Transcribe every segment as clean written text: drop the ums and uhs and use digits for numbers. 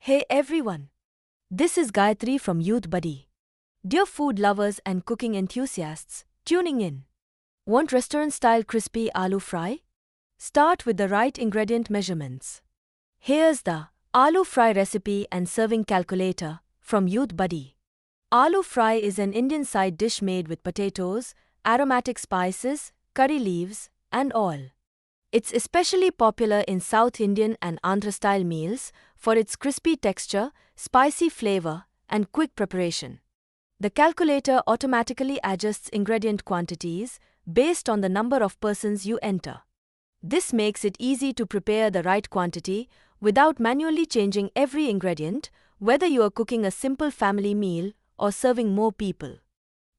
Hey everyone! This is Gayatri from Youthbuddy. Dear food lovers and cooking enthusiasts, tuning in. Want restaurant-style crispy aloo fry? Start with the right ingredient measurements. Here's the aloo fry recipe and serving calculator from Youthbuddy. Aloo fry is an Indian side dish made with potatoes, aromatic spices, curry leaves, and oil. It's especially popular in South Indian and Andhra-style meals for its crispy texture, spicy flavor, and quick preparation. The calculator automatically adjusts ingredient quantities based on the number of persons you enter. This makes it easy to prepare the right quantity without manually changing every ingredient, whether you are cooking a simple family meal or serving more people.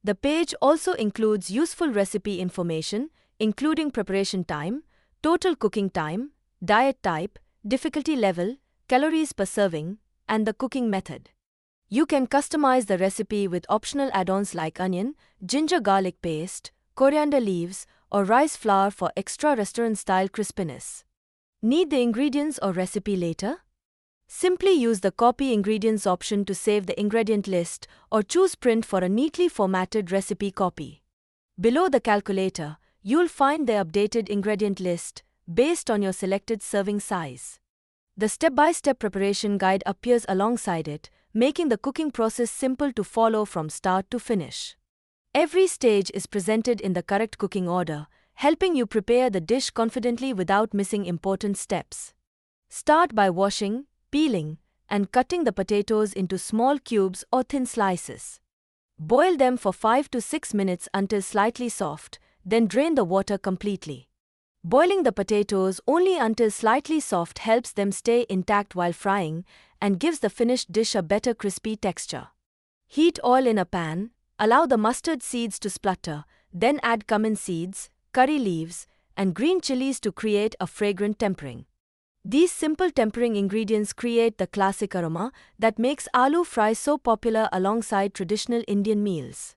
The page also includes useful recipe information, including preparation time, total cooking time, diet type, difficulty level, calories per serving, and the cooking method. You can customize the recipe with optional add-ons like onion, ginger garlic paste, coriander leaves, or rice flour for extra restaurant-style crispiness. Need the ingredients or recipe later? Simply use the Copy Ingredients option to save the ingredient list or choose Print for a neatly formatted recipe copy. Below the calculator, you'll find the updated ingredient list based on your selected serving size. The step-by-step preparation guide appears alongside it, making the cooking process simple to follow from start to finish. Every stage is presented in the correct cooking order, helping you prepare the dish confidently without missing important steps. Start by washing, peeling, and cutting the potatoes into small cubes or thin slices. Boil them for 5 to 6 minutes until slightly soft, then drain the water completely. Boiling the potatoes only until slightly soft helps them stay intact while frying and gives the finished dish a better crispy texture. Heat oil in a pan, allow the mustard seeds to splutter, then add cumin seeds, curry leaves, and green chilies to create a fragrant tempering. These simple tempering ingredients create the classic aroma that makes aloo fry so popular alongside traditional Indian meals.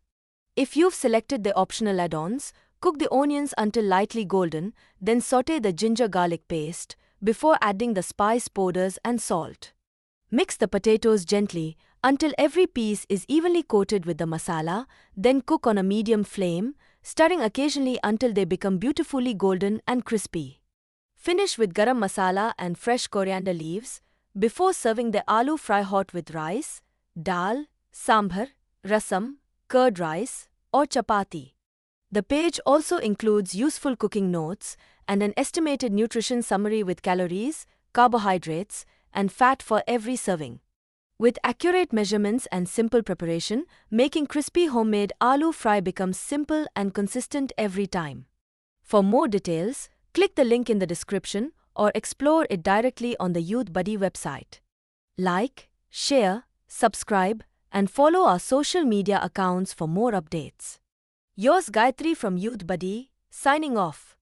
If you've selected the optional add-ons, cook the onions until lightly golden, then sauté the ginger garlic paste before adding the spice powders and salt. Mix the potatoes gently until every piece is evenly coated with the masala, then cook on a medium flame, stirring occasionally until they become beautifully golden and crispy. Finish with garam masala and fresh coriander leaves before serving the aloo fry hot with rice, dal, sambar, rasam, curd rice, or chapati. The page also includes useful cooking notes and an estimated nutrition summary with calories, carbohydrates, and fat for every serving. With accurate measurements and simple preparation, making crispy homemade aloo fry becomes simple and consistent every time. For more details, click the link in the description or explore it directly on the Youthbuddy website. Like, share, subscribe, and follow our social media accounts for more updates. Yours Gayatri from Youthbuddy, signing off.